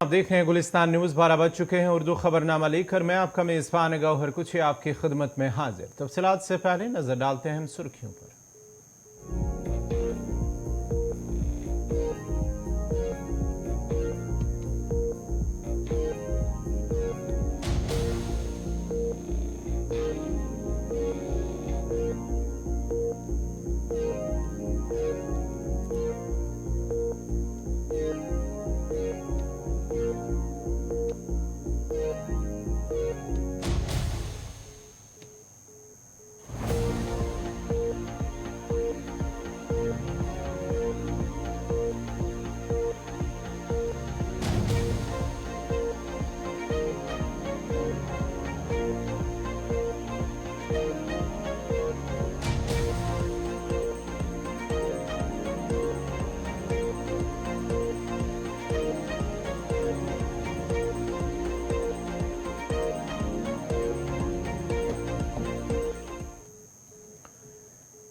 आप देख रहे हैं गुलिस्तान न्यूज। 12 बज चुके हैं। उर्दू खबरनामा लेकर मैं आपका मेजबान गौहर कुछ आपकी खिदमत में हाजिर। तफसीलात से पहले नजर डालते हैं हम सुर्खियों पर।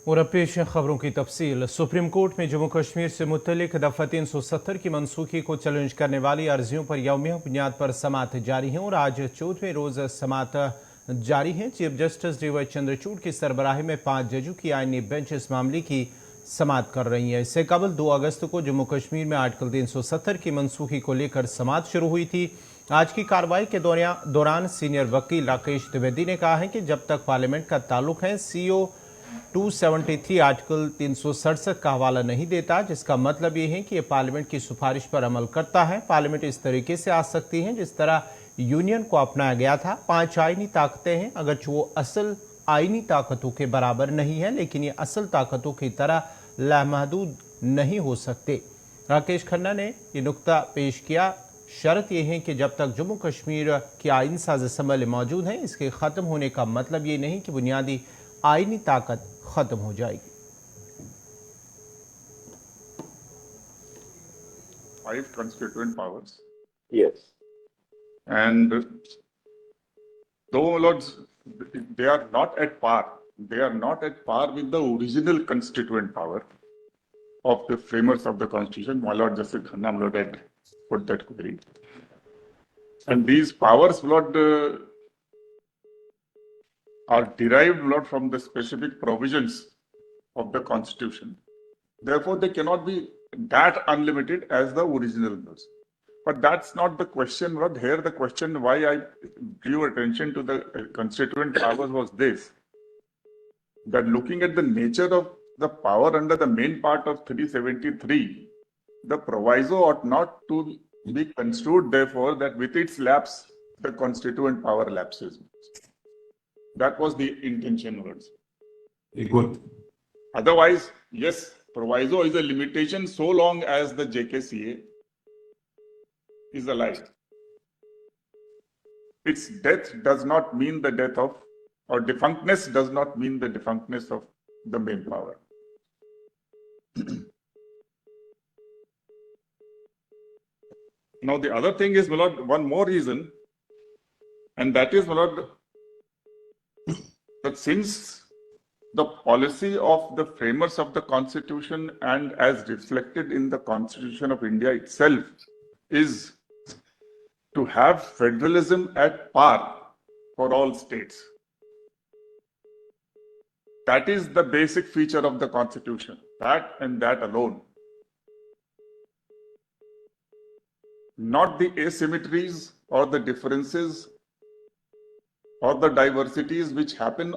और अब पेश है खबरों की तफसील। सुप्रीम कोर्ट में जम्मू कश्मीर से मुतल्लिक दफ़ा 370 की मनसूखी को चैलेंज करने वाली अर्जियों पर यौमिया बुनियाद पर समात जारी है और आज 14वें रोज समात जारी है। Chief justice D.Y.. चंद्रचूड़ की सरबराही में 5 जजों की आईनी बेंच इस मामले की समात कर रही है। इससे कबल 2 अगस्त को जम्मू कश्मीर में आर्टिकल 370 की मनसूखी को लेकर समात शुरू हुई थी। आज की कार्रवाई के दौरान सीनियर वकील राकेश द्विवेदी ने कहा है कि जब तक पार्लियामेंट का ताल्लुक है, सीओ 273 आर्टिकल 367 का हवाला नहीं देता, जिसका मतलब ये है कि यह पार्लियामेंट की सिफारिश पर अमल करता है। पार्लियामेंट इस तरीके से आ सकती है जिस तरह यूनियन को अपनाया गया था। 5 आईनी ताकतें हैं, अगरचे वो असल आईनी ताकतों के बराबर नहीं है, लेकिन ये असल ताकतों की तरह लामहदूद नहीं हो सकते। राकेश खन्ना ने यह नुक्ता पेश किया। शर्त यह है कि जब तक जम्मू कश्मीर की आइन साज असम्बली मौजूद है, इसके ख़त्म होने का मतलब ये नहीं कि बुनियादी आईनी ताकत खत्म हो जाएगी। 5 constituent powers. Yes. And though lords, they are not at par. They are not at par with the original constituent power of the framers of the Constitution. My Lord Justice Khanna, my Lord, had put that query. And these powers, Lord, are derived, Lord, from the specific provisions of the Constitution. Therefore, they cannot be that unlimited as the original was. But that's not the question, Lord. Here, the question why I drew attention to the constituent powers was this: that looking at the nature of the power under the main part of 373, the proviso ought not to be construed, therefore, that with its lapse, the constituent power lapses. That was the intention, words. Good. Otherwise, yes, proviso is a limitation so long as the JKCA is alive. Its death does not mean the death of, or defunctness does not mean the defunctness of the main power. Now, the other thing is, my Lord, one more reason, and that is, my Lord, that since the policy of the framers of the Constitution and as reflected in the Constitution of India itself is to have federalism at par for all states. That is the basic feature of the Constitution, that and that alone. Not the asymmetries or the differences or the diversities which happen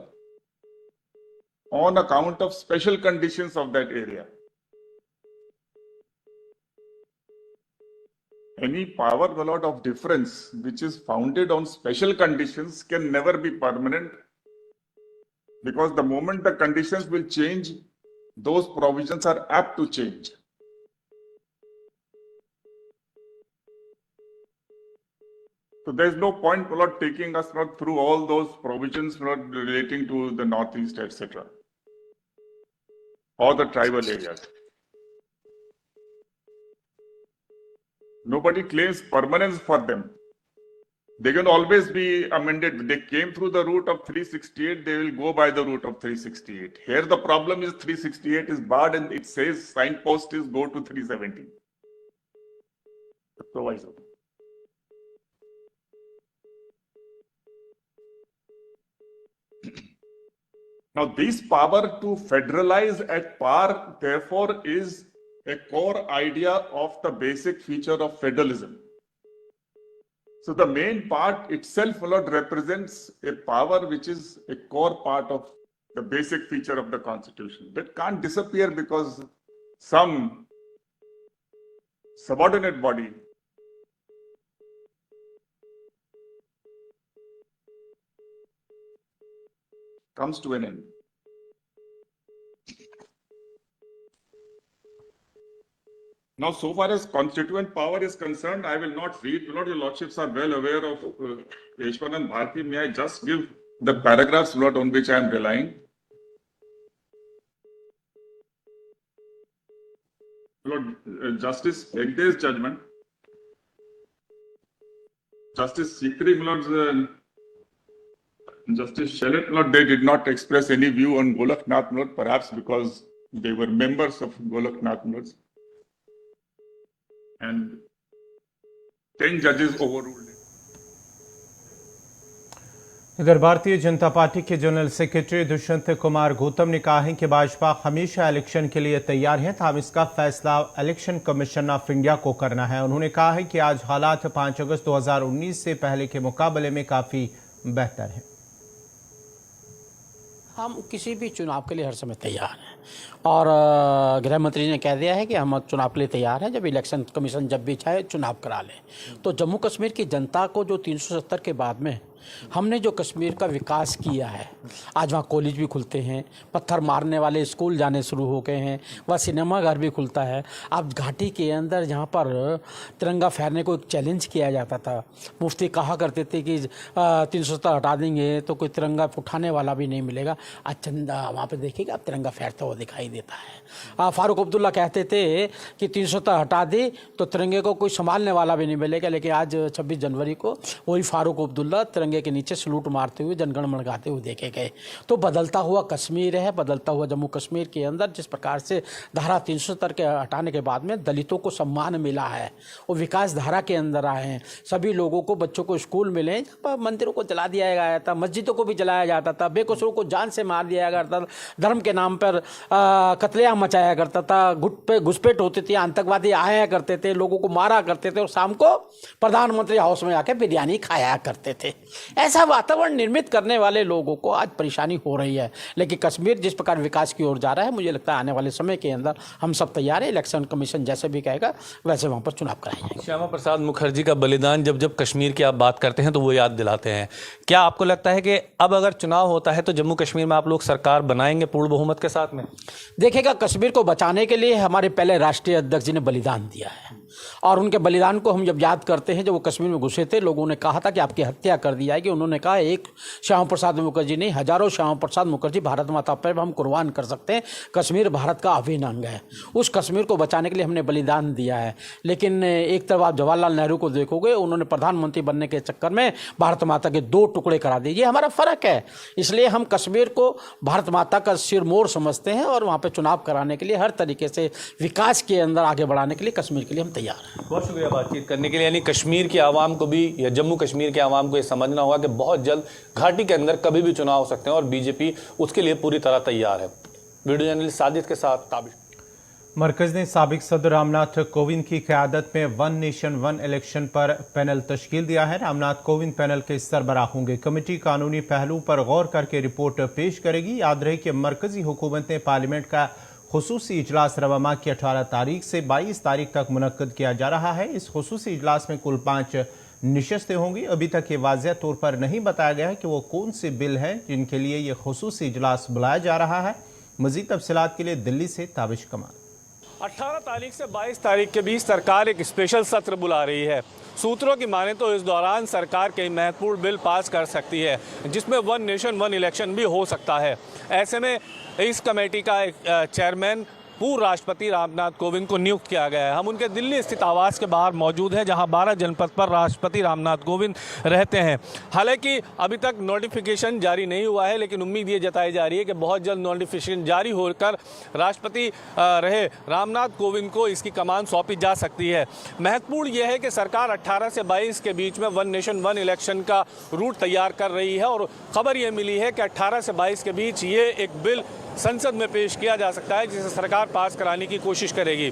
on account of special conditions of that area. Any power, the lot of difference which is founded on special conditions can never be permanent, because the moment the conditions will change, those provisions are apt to change. So there is no point, Lord, taking us not through all those provisions, Lord, relating to the Northeast, etc., or the tribal areas. Nobody claims permanence for them. They can always be amended. They came through the route of 368, they will go by the route of 368. Here the problem is 368 is barred and it says signpost is go to 370. The proviso. Now, this power to federalize at par, therefore, is a core idea of the basic feature of federalism. So, the main part itself, my lord, represents a power which is a core part of the basic feature of the Constitution. That can't disappear because some subordinate body comes to an end. Now, so far as constituent power is concerned, I will not read. Lord, your lordships are well aware of Yeshwanand Bharti. May I just give the paragraphs, Lord, on which I am relying? Lord, Justice Hegde's judgment, Justice Sikri, Lord, Justice Shellett, Lord, they did not express any view on Golaknath, Lord, perhaps because they were members of Golaknath, Lord. And 10 judges overruled it. इधर Bharatiya Janata party के general secretary Dushyant Kumar Gautam ने कहा है कि भाजपा हमेशा election के लिए तैयार है, तब इसका फैसला इलेक्शन कमीशन ऑफ इंडिया को करना है। उन्होंने कहा है कि आज हालात 5 अगस्त 2019 से पहले के मुकाबले में काफी बेहतर है। हम किसी भी चुनाव के लिए हर समय तैयार हैं और गृह मंत्री ने कह दिया है कि हम चुनाव के लिए तैयार हैं। जब इलेक्शन कमीशन जब भी चाहे चुनाव करा लें। तो जम्मू कश्मीर की जनता को जो 370 के बाद में हमने जो कश्मीर का विकास किया है, आज वहाँ कॉलेज भी खुलते हैं, पत्थर मारने वाले स्कूल जाने शुरू हो गए हैं, वह सिनेमा घर भी खुलता है। अब घाटी के अंदर जहाँ पर तिरंगा फहरने को एक चैलेंज किया जाता था, मुफ्ती कहा करते थे कि 370 हटा देंगे तो कोई तिरंगा उठाने वाला भी नहीं मिलेगा। आज चंदा वहाँ पर देखिएगा, अब तिरंगा फहरता हुआ दिखाई देता है। फारूक अब्दुल्ला कहते थे कि 370 हटा दी तो तिरंगे को कोई संभालने वाला भी नहीं मिलेगा, लेकिन आज 26 जनवरी को वही फारूक अब्दुल्ला तिरंगे के नीचे सलूट मारते हुए जनगण मन गाते हुए देखे गए। तो बदलता हुआ कश्मीर है, बदलता हुआ जम्मू कश्मीर के अंदर जिस प्रकार से धारा 370 के हटाने के बाद में दलितों को सम्मान मिला है, वो विकास धारा के अंदर आए हैं। सभी लोगों को, बच्चों को स्कूल मिले, मंदिरों को जला दिया गया था, मस्जिदों को भी जलाया जाता था, बेकसूरों को जान से मार दिया करता था, धर्म के नाम पर कत्लेआम मचाया करता था, घुसपैठ होती थी, आतंकवादी आया करते थे, लोगों को मारा करते थे और शाम को प्रधानमंत्री हाउस में आके बिरयानी खाया करते थे। ऐसा वातावरण निर्मित करने वाले लोगों को आज परेशानी हो रही है। लेकिन कश्मीर जिस प्रकार विकास की ओर जा रहा है, मुझे लगता है आने वाले समय के अंदर हम सब तैयार हैं। इलेक्शन कमीशन जैसे भी कहेगा वैसे वहाँ पर चुनाव कराए जाएंगे। श्यामा प्रसाद मुखर्जी का बलिदान जब कश्मीर की आप बात करते हैं तो वो याद दिलाते हैं। क्या आपको लगता है कि अब अगर चुनाव होता है तो जम्मू कश्मीर में आप लोग सरकार बनाएंगे पूर्ण बहुमत के साथ में? देखिएगा, कश्मीर को बचाने के लिए हमारे पहले राष्ट्रीय अध्यक्ष जी ने बलिदान दिया है और उनके बलिदान को हम जब याद करते हैं, जब वो कश्मीर में घुसे थे, लोगों ने कहा था कि आपकी हत्या कर दी जाएगी। उन्होंने कहा एक श्यामा प्रसाद मुखर्जी नहीं, हजारों श्यामा प्रसाद मुखर्जी भारत माता पर हम कुर्बान कर सकते हैं। कश्मीर भारत का अभिन्न अंग है, उस कश्मीर को बचाने के लिए हमने बलिदान दिया है। लेकिन एक तरफ आप जवाहरलाल नेहरू को देखोगे, उन्होंने प्रधानमंत्री बनने के चक्कर में भारत माता के 2 टुकड़े करा दिए। ये हमारा फर्क है, इसलिए हम कश्मीर को भारत माता का सिरमौर समझते हैं और वहाँ पर चुनाव कराने के लिए हर तरीके से विकास के अंदर आगे बढ़ाने के लिए कश्मीर के लिए हम तैयार हैं। बहुत शुक्रिया बातचीत करने के लिए। यानी कश्मीर की आवाम को भी या जम्मू कश्मीर के आवाम को ये समझना होगा कि बहुत जल्द घाटी के अंदर कभी भी चुनाव हो सकते हैं और बीजेपी उसके लिए पूरी तरह तैयार है। वीडियो जर्नलिस्ट साजिद के साथ ताबिश। मरकज ने साबिक सदर रामनाथ कोविंद की क़यादत में 1 नेशन 1 इलेक्शन पर पैनल तश्कील दिया है। रामनाथ कोविंद पैनल के सरबराह होंगे। कमेटी कानूनी पहलू पर गौर करके रिपोर्ट पेश करेगी। याद रहे कि मरकजी हुकूमत ने पार्लियामेंट का खुसूसी इजलास रवा माह की 18 तारीख से 22 तारीख तक मुनक्कद किया जा रहा है। इस खुसूसी इजलास में कुल 5 नशस्तें होंगी। अभी तक ये वाज़ेह तौर पर नहीं बताया गया है कि वो कौन से बिल हैं जिनके लिए ये खुसूसी इजलास बुलाया जा रहा है। मज़ीद तफसीलात के लिए दिल्ली से ताबिश कमाल। 18 तारीख से 22 तारीख के बीच सरकार एक स्पेशल सत्र बुला रही है। सूत्रों की माने तो इस दौरान सरकार कई महत्वपूर्ण बिल पास कर सकती है, जिसमें 1 नेशन 1 इलेक्शन भी हो सकता है। ऐसे में इस कमेटी का एक चेयरमैन पूर्व राष्ट्रपति रामनाथ कोविंद को नियुक्त किया गया है। हम उनके दिल्ली स्थित आवास के बाहर मौजूद हैं, जहां 12 जनपद पर राष्ट्रपति रामनाथ कोविंद रहते हैं। हालांकि अभी तक नोटिफिकेशन जारी नहीं हुआ है, लेकिन उम्मीद ये जताई जा रही है कि बहुत जल्द नोटिफिकेशन जारी होकर राष्ट्रपति रहे रामनाथ कोविंद को इसकी कमान सौंपी जा सकती है। महत्वपूर्ण यह है कि सरकार 18 से 22 के बीच में वन नेशन वन इलेक्शन का रूट तैयार कर रही है, और खबर यह मिली है कि 18 से 22 के बीच ये एक बिल संसद में पेश किया जा सकता है, जिसे सरकार पास कराने की कोशिश करेगी।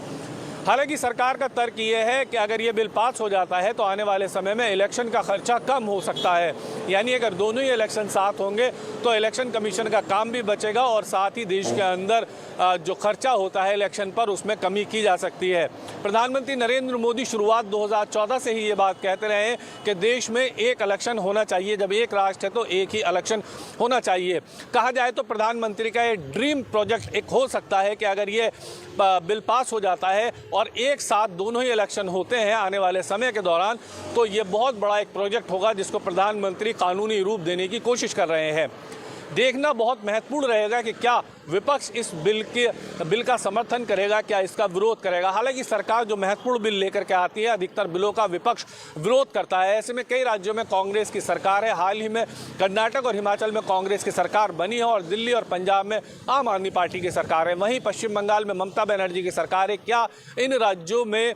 हालांकि सरकार का तर्क ये है कि अगर ये बिल पास हो जाता है तो आने वाले समय में इलेक्शन का खर्चा कम हो सकता है। यानी अगर दोनों ही इलेक्शन साथ होंगे तो इलेक्शन कमीशन का काम भी बचेगा, और साथ ही देश के अंदर जो खर्चा होता है इलेक्शन पर, उसमें कमी की जा सकती है। प्रधानमंत्री नरेंद्र मोदी शुरुआत 2014 से ही ये बात कहते रहे हैं कि देश में एक इलेक्शन होना चाहिए, जब एक राष्ट्र है तो एक ही इलेक्शन होना चाहिए। कहा जाए तो प्रधानमंत्री का ये ड्रीम प्रोजेक्ट एक हो सकता है कि अगर ये बिल पास हो जाता है और एक साथ दोनों ही इलेक्शन होते हैं आने वाले समय के दौरान, तो ये बहुत बड़ा एक प्रोजेक्ट होगा जिसको प्रधानमंत्री कानूनी रूप देने की कोशिश कर रहे हैं। देखना बहुत महत्वपूर्ण रहेगा कि क्या विपक्ष इस बिल का समर्थन करेगा, क्या इसका विरोध करेगा। हालांकि सरकार जो महत्वपूर्ण बिल लेकर के आती है, अधिकतर बिलों का विपक्ष विरोध करता है। ऐसे में कई राज्यों में कांग्रेस की सरकार है। हाल ही में कर्नाटक और हिमाचल में कांग्रेस की सरकार बनी है, और दिल्ली और पंजाब में आम आदमी पार्टी की सरकार है। वहीं पश्चिम बंगाल में ममता बनर्जी की सरकार है। क्या इन राज्यों में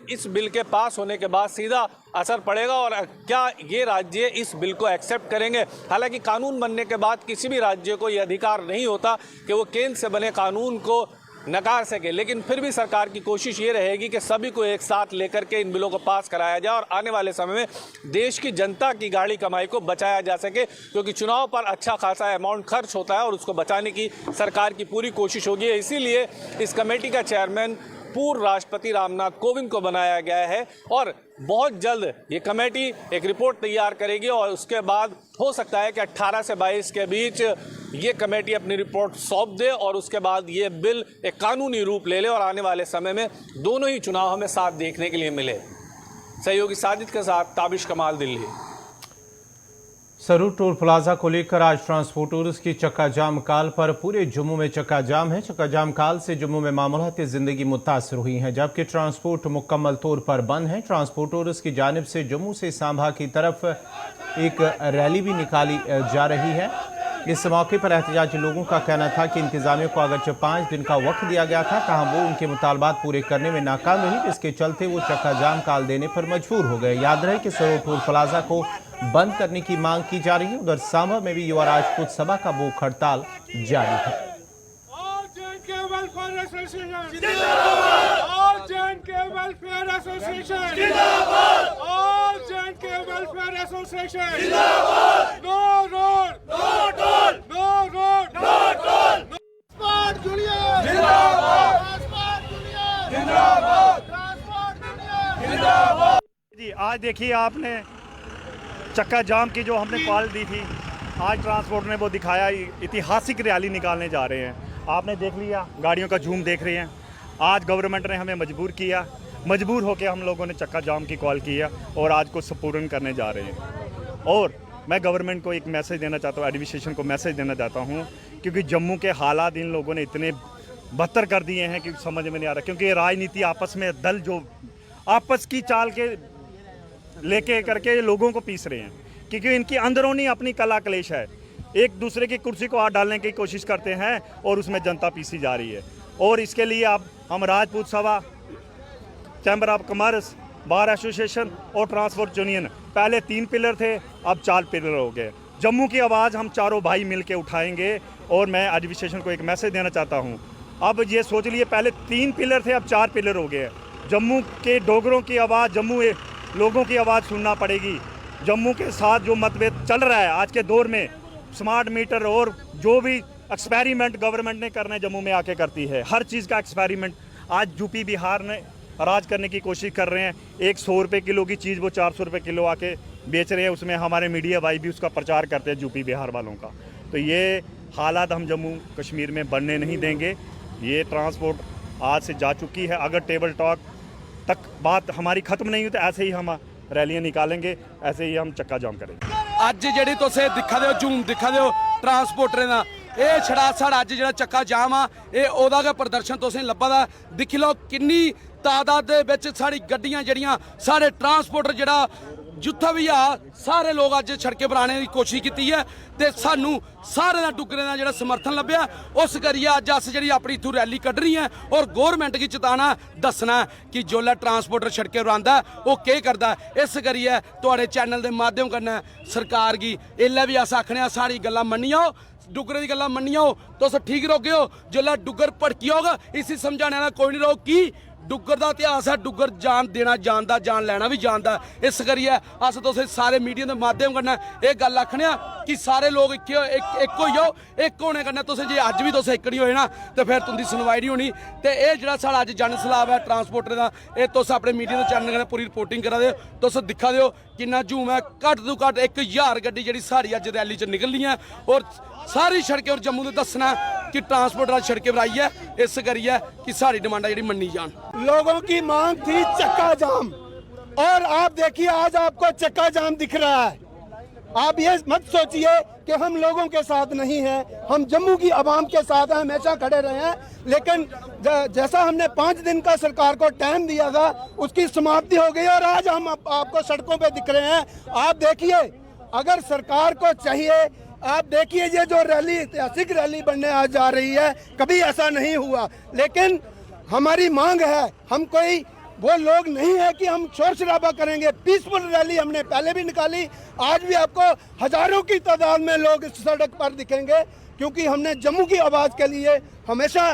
इस बिल के पास होने के बाद सीधा असर पड़ेगा, और क्या ये राज्य इस बिल को एक्सेप्ट करेंगे? हालांकि कानून बनने के बाद किसी भी राज्य को यह अधिकार नहीं होता कि वो केंद्र से बने कानून को नकार सके, लेकिन फिर भी सरकार की कोशिश ये रहेगी कि सभी को एक साथ लेकर के इन बिलों को पास कराया जाए, और आने वाले समय में देश की जनता की गाड़ी कमाई को बचाया जा सके, क्योंकि चुनाव पर अच्छा खासा अमाउंट खर्च होता है और उसको बचाने की सरकार की पूरी कोशिश होगी। इसीलिए इस कमेटी का चेयरमैन पूर्व राष्ट्रपति रामनाथ कोविंद को बनाया गया है, और बहुत जल्द ये कमेटी एक रिपोर्ट तैयार करेगी, और उसके बाद हो सकता है कि 18 से 22 के बीच ये कमेटी अपनी रिपोर्ट सौंप दे, और उसके बाद ये बिल एक कानूनी रूप ले ले, और आने वाले समय में दोनों ही चुनाव हमें साथ देखने के लिए मिले। सहयोगी साजिद के साथ ताबिश कमाल, दिल्ली। सरूर टोल प्लाजा को लेकर आज ट्रांसपोर्टर्स की चक्का जाम काल पर पूरे जम्मू में चक्का जाम है। चक्का जाम काल से जम्मू में मामूलाती जिंदगी मुतासर हुई है, जबकि ट्रांसपोर्ट मुकम्मल तौर पर बंद है। ट्रांसपोर्टर्स की जानिब से जम्मू से सांभा की तरफ एक रैली भी निकाली जा रही है। इस मौके पर एहतजाजी लोगों का कहना था कि इंतजामिया को अगरचे 5 दिन का वक्त दिया गया था, कहा वो उनके मुतालबात पूरे करने में नाकाम रही, जिसके चलते वो चक्का जाम काल देने पर मजबूर हो गए। याद रहे कि सरूर टोल प्लाजा को बंद करने की मांग की जा रही है। उधर सांभा में भी युवा राजपूत सभा का भूख हड़ताल जारी है। जी आज देखिए आपने चक्का जाम की जो हमने कॉल दी थी, आज ट्रांसपोर्ट ने वो दिखाया। ऐतिहासिक रैली निकालने जा रहे हैं। आपने देख लिया, गाड़ियों का झूम देख रहे हैं। आज गवर्नमेंट ने हमें मजबूर होकर हम लोगों ने चक्का जाम की कॉल किया, और आज को संपूर्ण करने जा रहे हैं। और मैं गवर्नमेंट को एक मैसेज देना चाहता हूँ, एडमिनिस्ट्रेशन को मैसेज देना चाहता हूँ, क्योंकि जम्मू के हालात इन लोगों ने इतने बदतर कर दिए हैं कि समझ में नहीं आ रहा। क्योंकि ये राजनीति आपस में दल जो आपस की चाल के लेके करके लोगों को पीस रहे हैं, क्योंकि इनकी अंदरूनी अपनी कला कलेश है। एक दूसरे की कुर्सी को हाथ डालने की कोशिश करते हैं, और उसमें जनता पीसी जा रही है। और इसके लिए अब हम राजपूत सभा, chamber of commerce, bar association और ट्रांसपोर्ट यूनियन, पहले 3 पिलर थे, अब 4 पिलर हो गए। जम्मू की आवाज़ हम चारों भाई मिल के उठाएंगे। और मैं एडमिनिस्ट्रेशन को एक मैसेज देना चाहता हूँ, अब ये सोच लिए पहले 3 पिलर थे, अब 4 पिलर हो गए। जम्मू के डोगरों की आवाज़, जम्मू लोगों की आवाज़ सुनना पड़ेगी। जम्मू के साथ जो मतभेद चल रहा है आज के दौर में, स्मार्ट मीटर और जो भी एक्सपेरिमेंट गवर्नमेंट ने करना है जम्मू में आके करती है, हर चीज़ का एक्सपेरिमेंट आज यूपी बिहार ने राज करने की कोशिश कर रहे हैं। एक 100 रुपये किलो की चीज़ वो 400 रुपये किलो आके बेच रहे हैं। उसमें हमारे मीडिया भाई भी उसका प्रचार करते हैं यूपी बिहार वालों का। तो ये हालात हम जम्मू कश्मीर में बनने नहीं देंगे। ये ट्रांसपोर्ट आज से जा चुकी है। अगर टेबल टॉक तक बात हमारी ख़त्म नहीं हुई तो ऐसे ही हम रैलियाँ निकालेंगे, ऐसे ही हम चक्का जाम करेंगे। ਅੱਜ ਜਿਹੜੀ ਤੁਸੀਂ ਦਿਖਾ ਦਿਓ ਝੂਮ ਦਿਖਾ ਦਿਓ ट्रांसपोर्टरें ਦਾ, ਇਹ ਛੜਾਛੜ ਅੱਜ ਜਿਹੜਾ ਚੱਕਾ ਜਾਮ ਆ ਇਹ ਉਹਦਾ ਦਾ ਪ੍ਰਦਰਸ਼ਨ ਤੁਸੀਂ ਲੱਭਾ ਦਾ ਦਿਖ ਲਓ ਕਿੰਨੀ ਤਾਦਾਦ ਦੇ ਵਿੱਚ ਸਾਡੀ ਗੱਡੀਆਂ ਜਿਹੜੀਆਂ ਸਾਰੇ ਟਰਾਂਸਪੋਰਟਰ ਜਿਹੜਾ ਜਿੱਥੇ ਵੀ ਆ ਸਾਰੇ ਲੋਕ ਅੱਜ ਸੜਕੇ ਪਰ ਆਉਣ ਦੀ ਕੋਸ਼ਿਸ਼ ਕੀਤੀ ਹੈ ਤੇ ਸਾਨੂੰ ਸਾਰੇ ਦਾ ਡੁੱਗਰੇ ਦਾ ਜਿਹੜਾ ਸਮਰਥਨ ਲੱਭਿਆ ਉਸ ਕਰੀਏ ਅੱਜ ਅਸ ਜਿਹੜੀ ਆਪਣੀ ਇਥੋਂ ਰੈਲੀ ਕੱਢ ਰਹੀ ਹੈ ਔਰ ਗੌਰਮੈਂਟ ਕੀ ਚੇਤਾਨਾ ਦੱਸਣਾ ਕਿ ਜੋਲਾ ਟਰਾਂਸਪੋਰਟਰ ਸੜਕੇ ਪਰ ਆਂਦਾ ਉਹ ਕੀ ਕਰਦਾ ਇਸ ਕਰੀਏ ਤੁਹਾਡੇ ਚੈਨਲ ਦੇ ਮਾਧਿਅਮ ਕਰਨਾ सरकार की एल्लै भी अस आखने सारी गल्लां मन्नियो डुग्गर दी गल्लां मन्नियो तुस ठीक रहोगे हो जेल्लै डुग्गर भड़की होग इसी समझाने वाला कोई नहीं रहो कि डुग्गर दा इतिहास है डुग्गर जान देना जानदा जान लैना भी जानदा इस करियै अस तुसें सारे मीडिया दे माध्यम कन्नै एह गल आखने कि सारे लोग इक होई जाओ इक होने कन्नै तुसें जे अज्ज भी तुस इक नहीं होए ना ते फिर तुंदी सुनवाई नहीं होनी ते एह जेह्ड़ा साढ़ा अज्ज जन सैलाब है ट्रांसपोर्टर दा एह तुस अपने मीडिया दे चैनल कन्नै पूरी रिपोर्टिंग करा दे तुस दिक्खा दे हो किन्ना झूम है घट्ट तो घट्ट 1000 गड्डी जेह्ड़ी साढ़ी अज्ज रैली च निकलनी है और सारी सड़कें और जम्मू ने दसना कि ट्रांसपोर्टर आज सड़कें पर आई है इस करिए कि सारी डिमांडा जी मन्नी जान। लोगों की मांग थी चक्का जाम और आप देखिए आज आपको चक्का जाम दिख रहा है। आप ये मत सोचिए कि हम लोगों के साथ नहीं हैं, हम जम्मू की आवाम के साथ हमेशा खड़े रहे हैं, लेकिन जैसा हमने 5 दिन का सरकार को टाइम दिया था उसकी समाप्ति हो गई और आज हम आपको सड़कों पे दिख रहे हैं। आप देखिए अगर सरकार को चाहिए आप देखिए ये जो रैली ऐतिहासिक रैली बनने आज जा रही है कभी ऐसा नहीं हुआ, लेकिन हमारी मांग है हम कोई वो लोग नहीं है कि हम शोर शराबा करेंगे। पीसफुल रैली हमने पहले भी निकाली आज भी आपको हजारों की तादाद में लोग इस सड़क पर दिखेंगे क्योंकि हमने जम्मू की आवाज़ के लिए हमेशा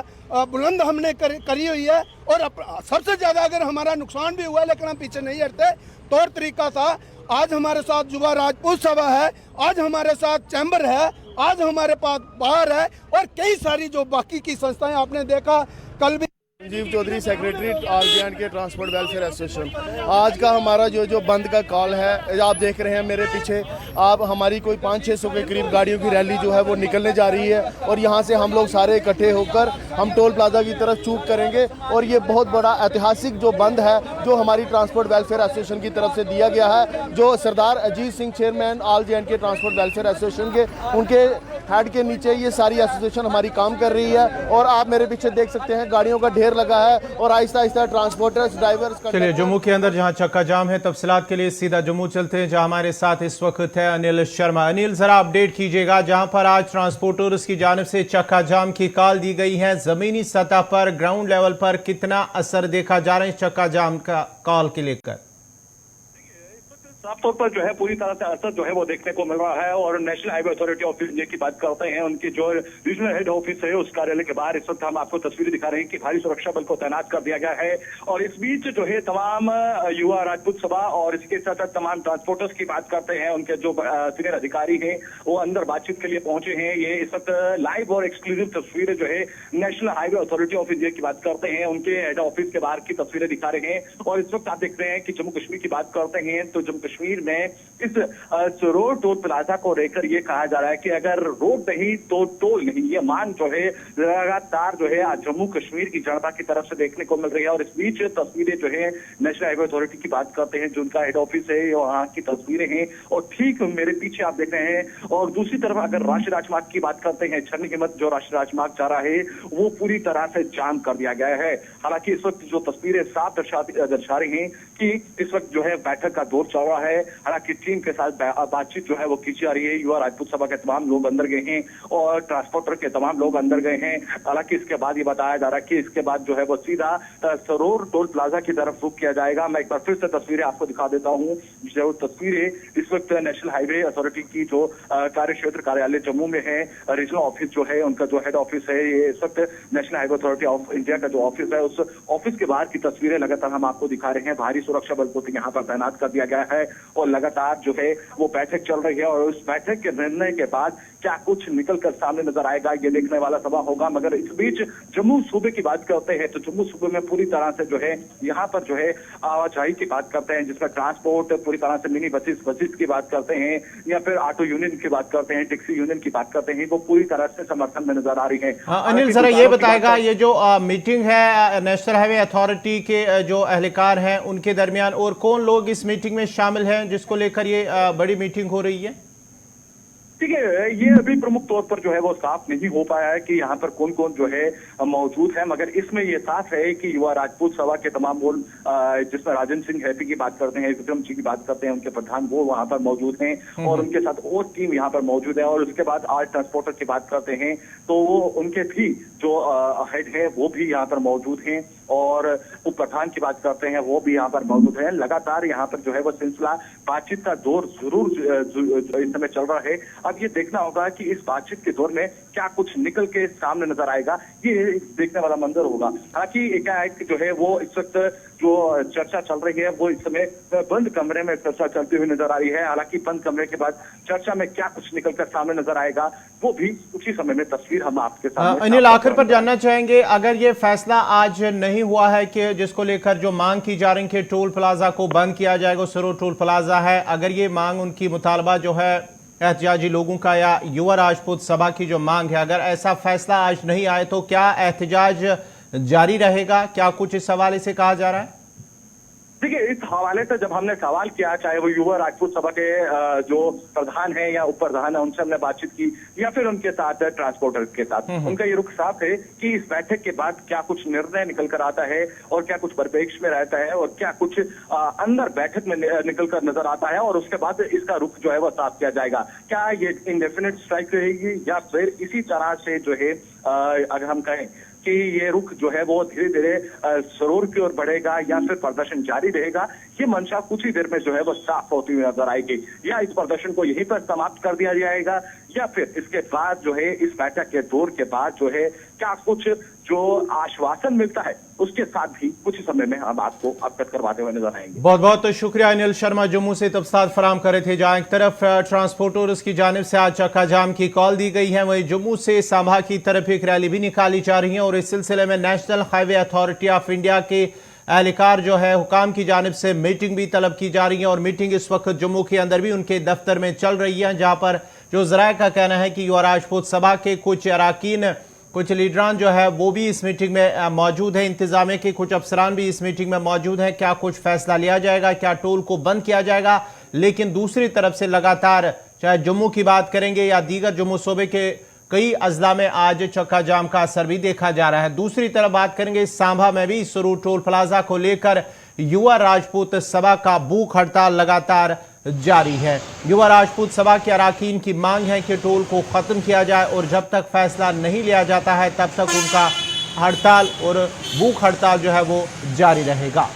बुलंद हमने करी हुई है और सबसे ज़्यादा अगर हमारा नुकसान भी हुआ लेकिन हम पीछे नहीं हटते। तौर तरीका था आज हमारे साथ युवा राजपूत सभा है, आज हमारे साथ चैम्बर है, आज हमारे पास बाहर है और कई सारी जो बाकी की संस्थाएं आपने देखा कल भी Sanjeev Chaudhary secretary all India के ट्रांसपोर्ट वेलफेयर एसोसिएशन। आज का हमारा जो बंद का कॉल है आप देख रहे हैं मेरे पीछे आप हमारी कोई 500-600 के करीब गाड़ियों की रैली जो है वो निकलने जा रही है और यहाँ से हम लोग सारे इकट्ठे होकर हम टोल प्लाजा की तरफ चूक करेंगे और ये बहुत बड़ा ऐतिहासिक जो बंद है जो हमारी ट्रांसपोर्ट वेलफेयर एसोसिएशन की तरफ से दिया गया है। जो सरदार अजीत सिंह चेयरमैन ऑल के ट्रांसपोर्ट वेलफेयर एसोसिएशन के उनके हेड के नीचे ये सारी एसोसिएशन हमारी काम कर रही है और आप मेरे पीछे देख सकते हैं गाड़ियों का ढेर लगा है और आहिस्ता आहिस्ता ट्रांसपोर्टर्स ड्राइवर्स। चलिए जम्मू के अंदर जहां चक्का जाम है तफसीलात के लिए सीधा जम्मू चलते हैं जहां हमारे साथ इस वक्त है अनिल शर्मा। अनिल जरा अपडेट कीजिएगा जहां पर आज ट्रांसपोर्टर्स की जानिब से चक्का जाम की कॉल दी गई है जमीनी सतह पर ग्राउंड लेवल पर कितना असर देखा जा रहा है चक्का जाम का कॉल के लेकर? साफ तौर पर जो है पूरी तरह से असर जो है वो देखने को मिल रहा है और national highway authority of India की बात करते हैं उनकी जो रीजनल हेड ऑफिस है उस कार्यालय के बाहर इस वक्त हम आपको तस्वीरें दिखा रहे हैं कि भारी सुरक्षा बल को तैनात कर दिया गया है और इस बीच जो है तमाम युवा राजपूत सभा और इसके साथ साथ तमाम ट्रांसपोर्टर्स की बात करते हैं उनके जो सीनियर अधिकारी हैं वो अंदर बातचीत के लिए पहुंचे हैं। ये इस वक्त लाइव और एक्सक्लूसिव तस्वीरें जो है national highway authority of India की बात करते हैं उनके हेड ऑफिस के बाहर की तस्वीरें दिखा रहे हैं और इस वक्त आप देख रहे हैं कि जम्मू कश्मीर की बात करते हैं तो जम्मू कश्मीर में इस रोड टोल प्लाजा को लेकर ये कहा जा रहा है कि अगर रोड नहीं तो टोल नहीं। ये मांग जो है लगातार जो है आज जम्मू कश्मीर की जनता की तरफ से देखने को मिल रही है और इस बीच तस्वीरें जो है नेशनल हाईवे अथॉरिटी की बात करते हैं जो उनका हेड ऑफिस है वहां की तस्वीरें हैं और ठीक मेरे पीछे आप देख रहे हैं और दूसरी तरफ अगर राष्ट्रीय राजमार्ग की बात करते हैं छन्नी हिम्मत जो राष्ट्रीय राजमार्ग जा रहा है वो पूरी तरह से जाम कर दिया गया है। हालांकि इस वक्त जो तस्वीरें साफ दर्शा रही हैं कि इस वक्त जो है बैठक का दौर चल रहा है। हालांकि टीम के साथ बातचीत जो है वो की जा रही है। युवा राजपूत सभा के तमाम लोग अंदर गए हैं और ट्रांसपोर्टर के तमाम लोग अंदर गए हैं। हालांकि इसके बाद ये बताया जा रहा है कि इसके बाद जो है वो सीधा सरोर टोल प्लाजा की तरफ रुख किया जाएगा। मैं एक बार फिर से तस्वीरें आपको दिखा देता हूँ। जो तस्वीरें इस वक्त नेशनल हाईवे अथॉरिटी की जो कार्य क्षेत्र कार्यालय जम्मू में है रीजनल ऑफिस जो है उनका जो हेड ऑफिस है ये इस वक्त national highway authority of India का जो ऑफिस है उस ऑफिस के बाहर की तस्वीरें लगातार हम आपको दिखा रहे हैं। भारी सुरक्षा बल को यहाँ पर तैनात कर दिया गया है और लगातार जो है वो बैठक चल रही है और उस बैठक के निर्णय के बाद क्या कुछ निकल कर सामने नजर आएगा ये देखने वाला सवाल होगा। मगर इस बीच जम्मू सूबे की बात करते हैं तो जम्मू सूबे में पूरी तरह से जो है यहाँ पर जो है आवाजाही की बात करते हैं जिसमें ट्रांसपोर्ट पूरी तरह से मिनी बसेस की बात करते हैं या फिर ऑटो यूनियन की बात करते हैं टैक्सी यूनियन की बात करते हैं वो पूरी तरह से समर्थन में नजर आ रही है। अनिल जरा ये बताएगा ये जो मीटिंग है नेशनल हाईवे अथॉरिटी के जो एहलकार हैं उनके दरमियान और कौन लोग इस मीटिंग में शामिल हैं जिसको लेकर ये बड़ी मीटिंग हो रही है? ठीक है, ये अभी प्रमुख तौर पर जो है वो साफ नहीं हो पाया है कि यहाँ पर कौन कौन जो है मौजूद है, मगर इसमें ये साफ है कि युवा राजपूत सभा के तमाम वो जिसमें राजन सिंह हैप्पी की बात करते हैं, विक्रम जी की बात करते हैं, उनके प्रधान वो वहां पर मौजूद हैं और उनके साथ और टीम यहाँ पर मौजूद है। और उसके बाद आर्ट ट्रांसपोर्टर की बात करते हैं तो वो उनके भी जो हेड है वो भी यहाँ पर मौजूद हैं और उप प्रधान की बात करते हैं वो भी यहाँ पर मौजूद है। लगातार यहाँ पर जो है वो सिलसिला बातचीत का दौर जरूर इस समय चल रहा है। अब ये देखना होगा कि इस बातचीत के दौर में क्या कुछ निकल के सामने नजर आएगा, ये देखने वाला मंजर होगा। हालांकि एकाएक जो है वो इस वक्त जो चर्चा चल रही है वो इस समय बंद कमरे में चर्चा चलती हुई नजर आ रही है। हालांकि बंद कमरे के बाद चर्चा में क्या कुछ निकलकर सामने नजर आएगा वो भी उसी समय में तस्वीर हम आपके सामने। अनिल, आखिर पर जानना चाहेंगे, अगर ये फैसला आज नहीं हुआ है कि जिसको लेकर जो मांग की जा रही है कि टोल प्लाजा को बंद किया जाएगा, सरो टोल प्लाजा है, अगर ये मांग उनकी मुतालबा जो है एहतजाजी लोगों का या युवा राजपूत सभा की जो मांग है, अगर ऐसा फैसला आज नहीं आए तो क्या एहतजाज जारी रहेगा? क्या कुछ इस हवाले से कहा जा रहा है? देखिए, इस हवाले से जब हमने सवाल किया, चाहे वो युवा राजपूत सभा के जो प्रधान है या उप प्रधान है, उनसे हमने बातचीत की या फिर उनके साथ ट्रांसपोर्टर के साथ, उनका ये रुख साफ है कि इस बैठक के बाद क्या कुछ निर्णय निकल कर आता है और क्या कुछ परिप्रेक्ष्य में रहता है और क्या कुछ अंदर बैठक में निकल कर नजर आता है और उसके बाद इसका रुख जो है वो साफ किया जाएगा। क्या ये इंडेफिनिट स्ट्राइक रहेगी या फिर इसी तरह से जो है अगर हम कहें कि ये रुख जो है वो धीरे धीरे सरोर की ओर बढ़ेगा या फिर प्रदर्शन जारी रहेगा, ये मंशा कुछ ही देर में जो है वो साफ होती हुई नजर आएगी। या इस प्रदर्शन को यहीं पर समाप्त कर दिया जाएगा या फिर इसके बाद जो है इस बैठक के दौर के बाद जो है क्या कुछ जो आश्वासन मिलता है उसके साथ भी कुछ ही समय में हम आपको अवगत करवाते हुए नजर आएंगे। बहुत बहुत शुक्रिया अनिल शर्मा, जम्मू से तफसीलात फराहम कर रहे थे। जहां एक तरफ ट्रांसपोर्टर्स की जानिब से आज चक्का जाम की कॉल दी गई है, वहीं जम्मू से सांभा की तरफ एक रैली भी निकाली जा रही है और इस सिलसिले में national highway authority of India के एहलकार जो है हुकाम की जानिब से मीटिंग भी तलब की जा रही है और मीटिंग इस वक्त जम्मू के अंदर भी उनके दफ्तर में चल रही है, जहां पर जो ज़राए का कहना है कि युवा राजपूत सभा के कुछ अरकान, कुछ लीडरान जो है वो भी इस मीटिंग में मौजूद है, इंतजामिया के कुछ अफसरान भी इस मीटिंग में मौजूद हैं। क्या कुछ फैसला लिया जाएगा, क्या टोल को बंद किया जाएगा? लेकिन दूसरी तरफ से लगातार चाहे जम्मू की बात करेंगे या दीगर जम्मू सूबे के कई अजला में आज चक्का जाम का असर भी देखा जा रहा है। दूसरी तरफ बात करेंगे सांभा में भी सरू टोल प्लाजा को लेकर युवा राजपूत सभा का भूख हड़ताल लगातार जारी है। युवा राजपूत सभा के अरकान की मांग है कि टोल को खत्म किया जाए और जब तक फैसला नहीं लिया जाता है तब तक उनका हड़ताल और भूख हड़ताल जो है वो जारी रहेगा।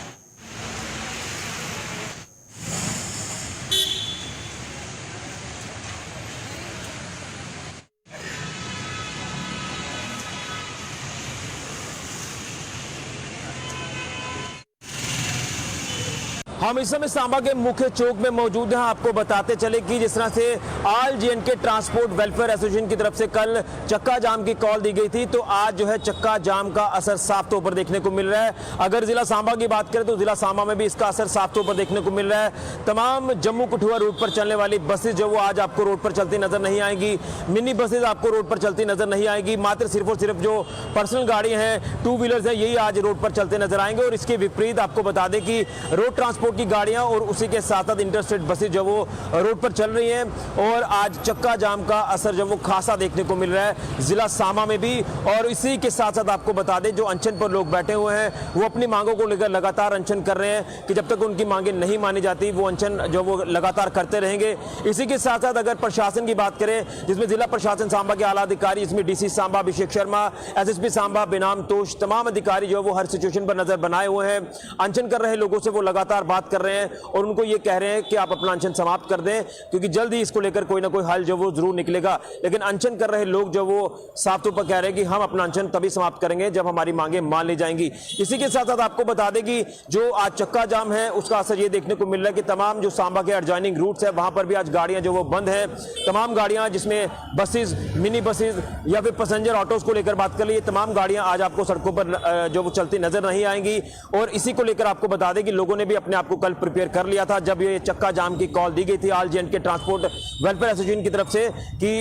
हम इस समय सांबा के मुख्य चौक में मौजूद हैं। आपको बताते चले कि जिस तरह से ऑल जे&के ट्रांसपोर्ट वेलफेयर एसोसिएशन की तरफ से कल चक्का जाम की कॉल दी गई थी, तो आज जो है चक्का जाम का असर साफ तौर पर देखने को मिल रहा है। अगर जिला सांबा की बात करें तो जिला सांबा में भी इसका असर साफ तौर पर देखने को मिल रहा है। तमाम जम्मू कठुआ रूट पर चलने वाली बसेज जो वो आज आपको रोड पर चलती नजर नहीं आएंगी, मिनी बसेज आपको रोड पर चलती नजर नहीं आएगी। मात्र सिर्फ और सिर्फ जो पर्सनल गाड़ी हैं, टू व्हीलर्स हैं, यही आज रोड पर चलते नजर आएंगे। और इसके विपरीत आपको बता दें कि रोड ट्रांसपोर्ट की गाड़ियां और उसी के साथ साथ इंटरस्टेट बसेज जो वो रोड पर चल रही हैं और आज चक्का जाम का असर जो वो खासा देखने को मिल रहा है जिला सांबा में भी। और इसी के साथ साथ आपको बता दें जो अनशन पर लोग बैठे हुए हैं वो अपनी मांगों को लेकर लगातार अनशन कर रहे हैं कि जब तक उनकी मांगें नहीं मानी जाती वो अनशन जो वो लगातार करते रहेंगे। इसी के साथ साथ अगर प्रशासन की बात करें, जिसमें जिला प्रशासन सांबा के आला अधिकारी, इसमें डीसी सांबा अभिषेक शर्मा, एसएसपी सांबा बेनाम तोश, तमाम अधिकारी जो वो हर सिचुएशन पर नजर बनाए हुए हैं। अनशन कर रहे लोगों से वो लगातार बात कर रहे हैं और उनको ये कह रहे हैं कि आप अपना अनशन समाप्त कर दें क्योंकि जल्द ही इसको लेकर कोई ना कोई हल जो वो जरूर निकलेगा। लेकिन अनशन कर रहे लोग जो वो साफ तौर पर कह रहे हैं कि हम अपना अनशन तभी समाप्त करेंगे जब हमारी मांगे मान ली जाएंगी। इसी के साथ साथ आपको बता दें कि जो आज चक्का जाम है उसका असर ये देखने को मिल रहा है कि तमाम जो सांबा के एडजॉइनिंग रूट्स है वहां पर भी आज गाड़ियां जो वो बंद है। तमाम गाड़ियां जिसमें बसेज, मिनी बसेज या फिर पैसेंजर ऑटोज को लेकर बात कर ली, तमाम गाड़ियां आज आपको सड़कों पर जो वो चलती नजर नहीं आएंगी। और इसी को लेकर आपको बता दें कि लोगों ने भी अपने आप को आपको कल प्रिपेयर कर लिया था जब ये चक्का जाम की कॉल दी गई थी ऑल जे&के ट्रांसपोर्ट वेलफेयर एसोसिएशन की तरफ से कि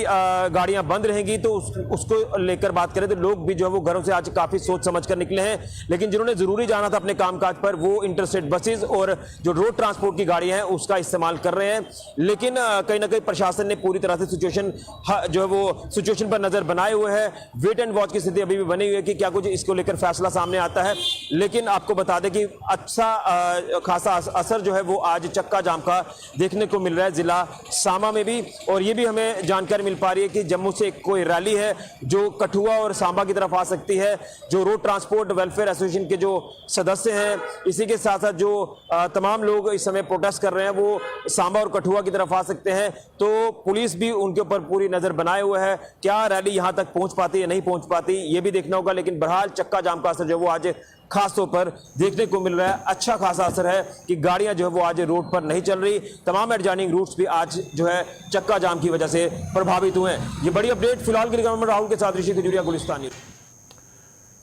गाड़ियां बंद रहेंगी, तो उसको लेकर बात करें तो लोग भी जो है वो घरों से आज काफी सोच समझ कर निकले हैं। लेकिन जिन्होंने जरूरी जाना था अपने कामकाज पर वो इंटरस्टेट बसेस और जो रोड ट्रांसपोर्ट की गाड़ियां हैं उसका इस्तेमाल कर रहे हैं। लेकिन कहीं ना कहीं प्रशासन ने पूरी तरह से सिचुएशन जो है वो सिचुएशन पर नजर बनाए हुए है। वेट एंड वॉच की स्थिति अभी भी बनी हुई है कि क्या कुछ इसको लेकर फैसला सामने आता है। लेकिन आपको बता दें कि अच्छा खासा असर जो है वो आज चक्का जाम का देखने को मिल रहा है जिला सामा में भी। और ये भी हमें जानकारी मिल पा रही है कि जम्मू से कोई रैली है जो कठुआ और सांबा की तरफ आ सकती है। जो रोड ट्रांसपोर्ट वेलफेयर एसोसिएशन के जो सदस्य हैं, इसी के साथ साथ जो तमाम लोग इस समय प्रोटेस्ट कर रहे हैं वो सांबा और कठुआ की तरफ आ सकते हैं। तो पुलिस भी उनके ऊपर पूरी नजर बनाए हुए है। क्या रैली यहां तक पहुंच पाती है नहीं पहुंच पाती ये भी देखना होगा। लेकिन बहरहाल चक्का जाम का असर जो वो आज खास तौर पर देखने को मिल रहा है। अच्छा खासा असर है कि गाड़ियां जो है वो आज रोड पर नहीं चल रही। तमाम एडजॉइनिंग रूट्स भी आज जो है चक्का जाम की वजह से प्रभावित हुए हैं। ये बड़ी अपडेट फिलहाल के लिए राहुल के साथ ऋषि खजूरिया, गुलिस्तान।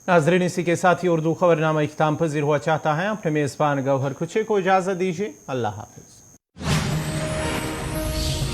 नाजरीन, इसी के साथ ही उर्दू खबरनामा इख्तिताम पजीर हुआ चाहता है। अपने मेजबान गौहर कुछे को इजाजत दीजिए। अल्लाह हाफिज।